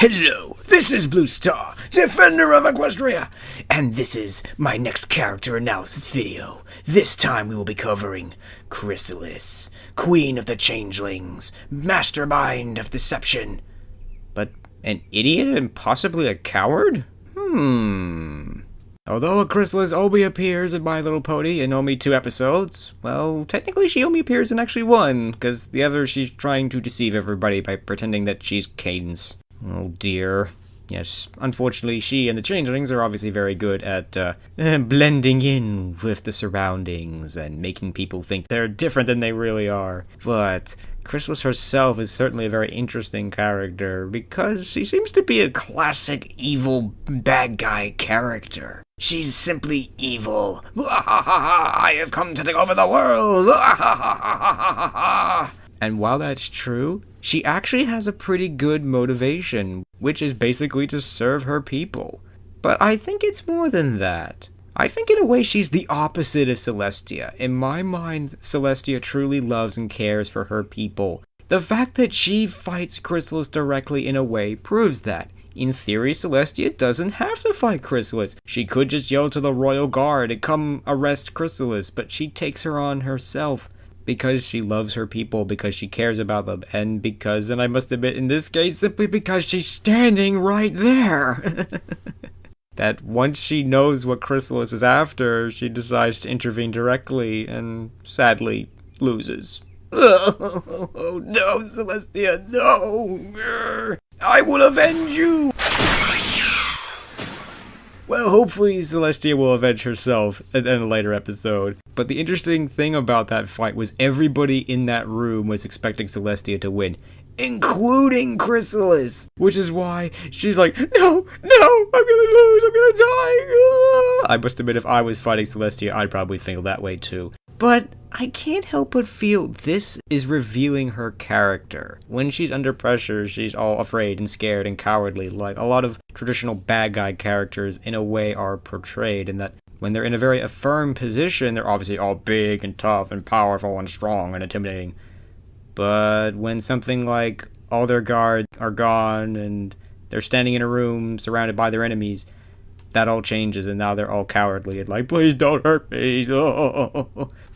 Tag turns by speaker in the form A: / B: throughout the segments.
A: Hello, this is Blue Star, Defender of Equestria, and this is my next character analysis video. This time we will be covering Chrysalis, Queen of the Changelings, Mastermind of Deception. But an idiot and possibly a coward? Although a Chrysalis only appears in My Little Pony in only 2 episodes, well, technically she only appears in actually 1, because the other she's trying to deceive everybody by pretending that she's Cadence. Oh dear. Yes, unfortunately she and the Changelings are obviously very good at blending in with the surroundings and making people think they're different than they really are. But Chrysalis herself is certainly a very interesting character because she seems to be a classic evil bad guy character. She's simply evil. I have come to take over the world. And while that's true, she actually has a pretty good motivation, which is basically to serve her people. But I think it's more than that. I think in a way she's the opposite of Celestia. In my mind, Celestia truly loves and cares for her people. The fact that she fights Chrysalis directly in a way proves that. In theory, Celestia doesn't have to fight Chrysalis. She could just yell to the Royal Guard to come arrest Chrysalis, but she takes her on herself. Because she loves her people, because she cares about them, and because, and I must admit in this case, simply because she's standing right there. That once she knows what Chrysalis is after, she decides to intervene directly, and sadly, loses. Oh no, Celestia, no! I will avenge you! Well, hopefully Celestia will avenge herself in a later episode. But the interesting thing about that fight was everybody in that room was expecting Celestia to win, including Chrysalis. Which is why she's like, no, I'm gonna lose, I'm gonna die. I must admit, if I was fighting Celestia, I'd probably feel that way too. But I can't help but feel this is revealing her character. When she's under pressure, she's all afraid and scared and cowardly, like a lot of traditional bad guy characters in a way are portrayed, and that when they're in a very firm position, they're obviously all big and tough and powerful and strong and intimidating. But when something like all their guards are gone and they're standing in a room surrounded by their enemies, that all changes and now they're all cowardly and like, please don't hurt me.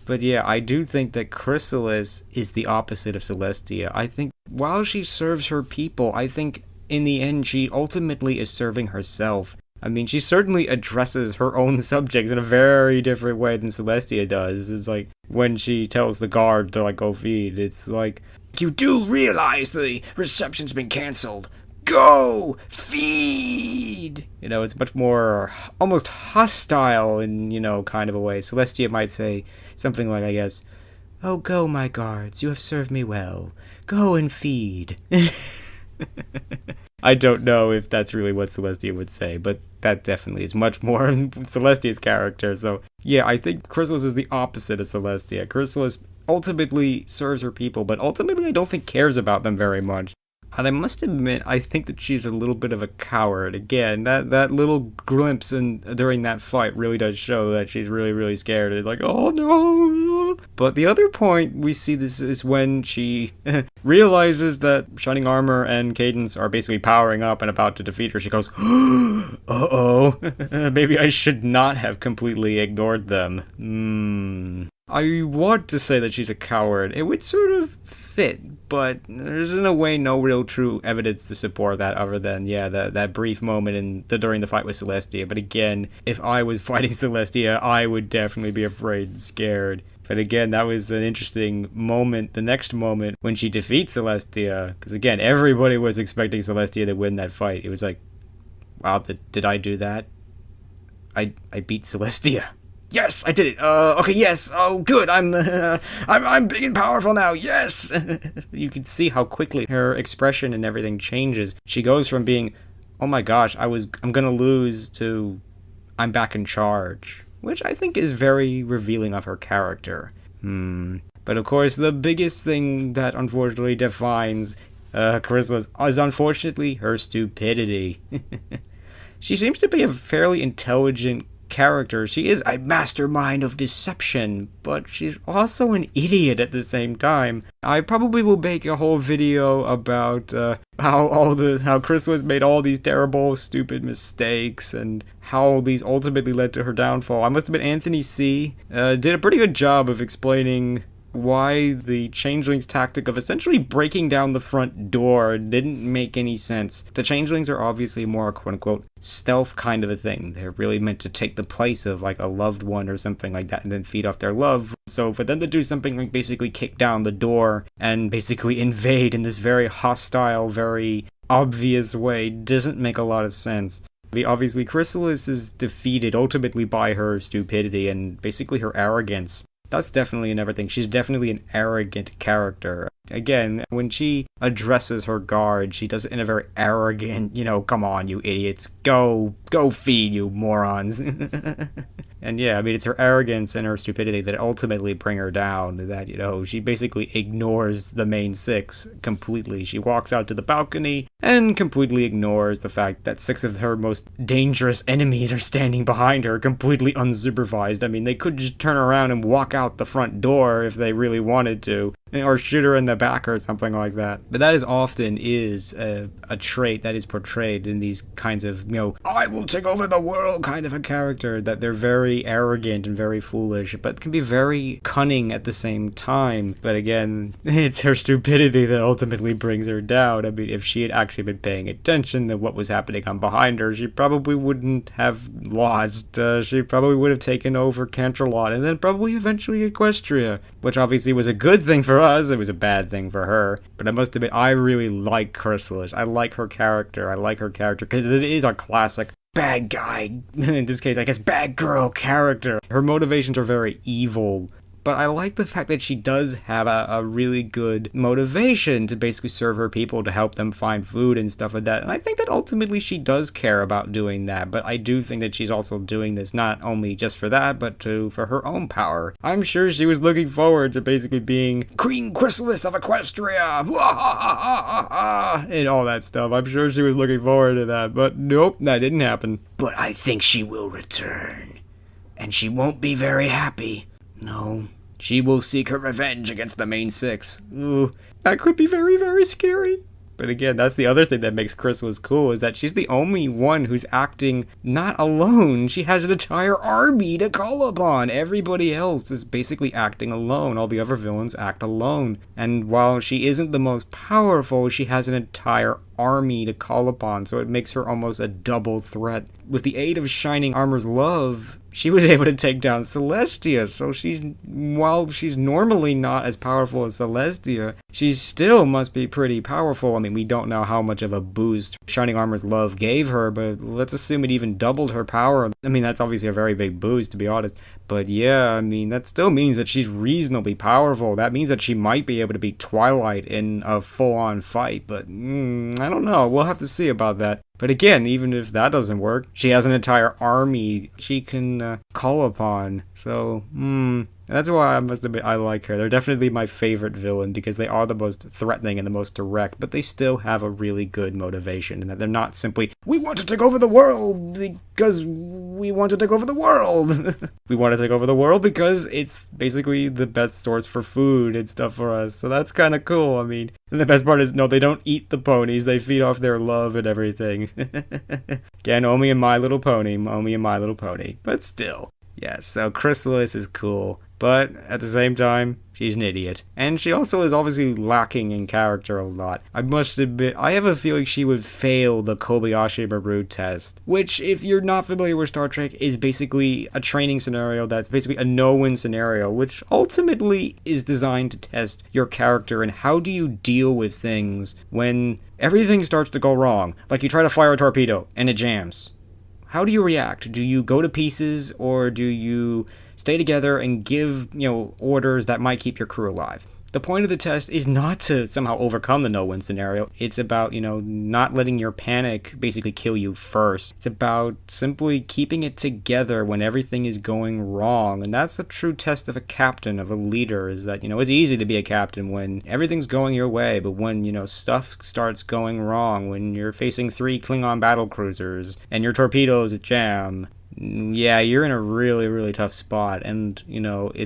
A: But yeah, I do think that Chrysalis is the opposite of Celestia. I think while she serves her people, I think in the end she ultimately is serving herself. I mean, she certainly addresses her own subjects in a very different way than Celestia does. It's like when she tells the guard to like go feed, it's like, you do realize the reception's been cancelled. Go feed! You know, it's much more almost hostile in, kind of a way. Celestia might say something like, I guess, oh, go, my guards, you have served me well. Go and feed. I don't know if that's really what Celestia would say, but that definitely is much more Celestia's character. So, yeah, I think Chrysalis is the opposite of Celestia. Chrysalis ultimately serves her people, but ultimately I don't think cares about them very much. And I must admit, I think that she's a little bit of a coward. Again, that little glimpse during that fight really does show that she's really, really scared. It's like, oh no! But the other point we see this is when she realizes that Shining Armor and Cadence are basically powering up and about to defeat her. She goes, uh-oh, maybe I should not have completely ignored them. I want to say that she's a coward. It would sort of fit, but there's in a way no real true evidence to support that other than, that brief moment during the fight with Celestia. But again, if I was fighting Celestia, I would definitely be afraid and scared. But again, that was an interesting moment, the next moment, when she defeats Celestia. Because again, everybody was expecting Celestia to win that fight. It was like, wow, did I do that? I beat Celestia. Yes, I did it. Okay, yes. Oh, good. I'm big and powerful now. Yes. You can see how quickly her expression and everything changes. She goes from being, oh my gosh, I'm gonna lose, to I'm back in charge, which I think is very revealing of her character. But of course, the biggest thing that unfortunately defines Chrysalis is unfortunately her stupidity. She seems to be a fairly intelligent character. She is a mastermind of deception, but she's also an idiot at the same time. I probably will make a whole video about how Chrysalis made all these terrible, stupid mistakes and how these ultimately led to her downfall. I must admit, Anthony C. Did a pretty good job of explaining why the changelings' tactic of essentially breaking down the front door didn't make any sense. The changelings are obviously more quote-unquote stealth kind of a thing. They're really meant to take the place of like a loved one or something like that and then feed off their love. So for them to do something like basically kick down the door and basically invade in this very hostile, very obvious way doesn't make a lot of sense. Obviously, Chrysalis is defeated ultimately by her stupidity and basically her arrogance. That's definitely another thing. She's definitely an arrogant character. Again, when she addresses her guard, she does it in a very arrogant, come on, you idiots, go feed, you morons. And yeah, I mean, it's her arrogance and her stupidity that ultimately bring her down, that, she basically ignores the main six completely. She walks out to the balcony and completely ignores the fact that 6 of her most dangerous enemies are standing behind her, completely unsupervised. I mean, they could just turn around and walk out the front door if they really wanted to, or shoot her in the back or something like that. But that is often a trait that is portrayed in these kinds of, I will take over the world kind of a character, that they're very arrogant and very foolish, but can be very cunning at the same time. But again, it's her stupidity that ultimately brings her down. I mean, if she had actually been paying attention to what was happening on behind her, she probably wouldn't have lost. She probably would have taken over Cantrelot and then probably eventually Equestria, which obviously was a good thing for us. It was a bad thing for her. But I must admit, I really like Chrysalis. I like her character. Because it is a classic bad guy, in this case, I guess bad girl character. Her motivations are very evil. But I like the fact that she does have a really good motivation to basically serve her people, to help them find food and stuff like that. And I think that ultimately she does care about doing that. But I do think that she's also doing this not only just for that, but for her own power. I'm sure she was looking forward to basically being Queen Chrysalis of Equestria, and all that stuff. I'm sure she was looking forward to that. But nope, that didn't happen. But I think she will return. And she won't be very happy. No, she will seek her revenge against the main six. Ooh, that could be very, very scary. But again, that's the other thing that makes Chrysalis cool, is that she's the only one who's acting not alone. She has an entire army to call upon. Everybody else is basically acting alone. All the other villains act alone. And while she isn't the most powerful, she has an entire army to call upon, so it makes her almost a double threat. With the aid of Shining Armor's love, she was able to take down Celestia, so while she's normally not as powerful as Celestia, she still must be pretty powerful. I mean, we don't know how much of a boost Shining Armor's love gave her, but let's assume it even doubled her power. I mean, that's obviously a very big boost, to be honest. But yeah, I mean, that still means that she's reasonably powerful. That means that she might be able to beat Twilight in a full-on fight, but I don't know. We'll have to see about that. But again, even if that doesn't work, she has an entire army she can call upon. So, that's why I must admit I like her. They're definitely my favorite villain because they are the most threatening and the most direct, but they still have a really good motivation, and that they're not simply, we want to take over the world because we want to take over the world. We want to take over the world because it's basically the best source for food and stuff for us. So that's kind of cool. I mean, and the best part is, no, they don't eat the ponies. They feed off their love and everything. Again, only in My Little Pony. But still. Yes, so Chrysalis is cool, but at the same time, she's an idiot. And she also is obviously lacking in character a lot. I must admit, I have a feeling she would fail the Kobayashi Maru test, which, if you're not familiar with Star Trek, is basically a training scenario that's basically a no-win scenario, which ultimately is designed to test your character and how do you deal with things when everything starts to go wrong. Like you try to fire a torpedo and it jams. How do you react? Do you go to pieces, or do you stay together and give, orders that might keep your crew alive? The point of the test is not to somehow overcome the no-win scenario. It's about, not letting your panic basically kill you first. It's about simply keeping it together when everything is going wrong. And that's the true test of a captain, of a leader, is that, it's easy to be a captain when everything's going your way. But when, stuff starts going wrong, when you're facing 3 Klingon battle cruisers and your torpedoes jam, yeah, you're in a really, really tough spot. And,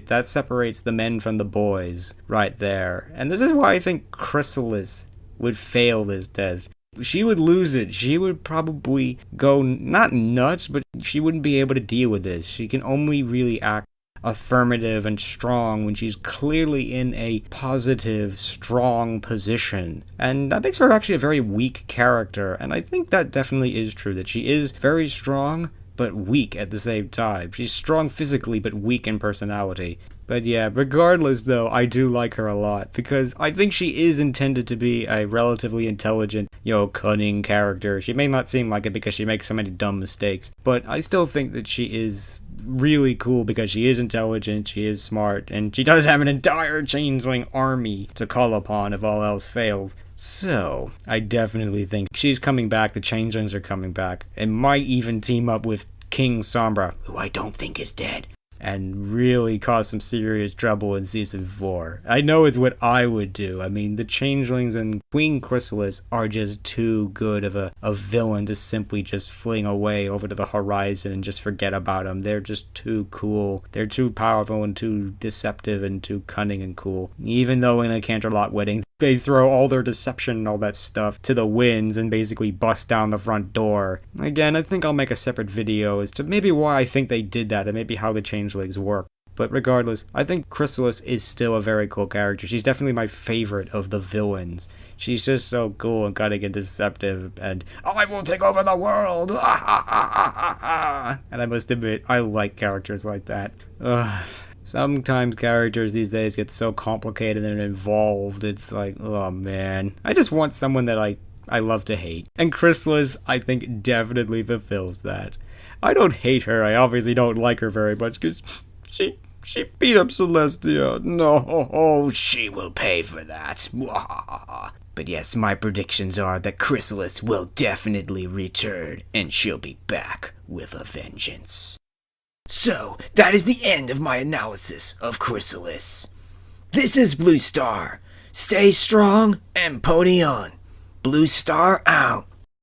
A: that separates the men from the boys right there. And this is why I think Chrysalis would fail this test. She would lose it. She would probably go not nuts, but she wouldn't be able to deal with this. She can only really act affirmative and strong when she's clearly in a positive, strong position. And that makes her actually a very weak character. And I think that definitely is true, that she is very strong, but weak at the same time. She's strong physically, but weak in personality. But yeah, regardless though, I do like her a lot, because I think she is intended to be a relatively intelligent, cunning character. She may not seem like it because she makes so many dumb mistakes, but I still think that she is really cool because she is intelligent, she is smart, and she does have an entire changeling army to call upon if all else fails. So, I definitely think she's coming back, the changelings are coming back, and might even team up with King Sombra, who I don't think is dead, and really cause some serious trouble in Season 4. I know it's what I would do. I mean, the Changelings and Queen Chrysalis are just too good of a villain to simply just fling away over to the horizon and just forget about them. They're just too cool. They're too powerful and too deceptive and too cunning and cool. Even though in a Canterlot wedding, they throw all their deception and all that stuff to the winds and basically bust down the front door. Again, I think I'll make a separate video as to maybe why I think they did that and maybe how the changelings work. But regardless, I think Chrysalis is still a very cool character. She's definitely my favorite of the villains. She's just so cool and cunning and deceptive, and I will take over the world! And I must admit, I like characters like that. Sometimes characters these days get so complicated and involved, it's like, oh man. I just want someone that I love to hate. And Chrysalis, I think, definitely fulfills that. I don't hate her, I obviously don't like her very much, because she beat up Celestia. No, she will pay for that. But yes, my predictions are that Chrysalis will definitely return, and she'll be back with a vengeance. So, that is the end of my analysis of Chrysalis. This is Blue Star. Stay strong and pony on. Blue Star out.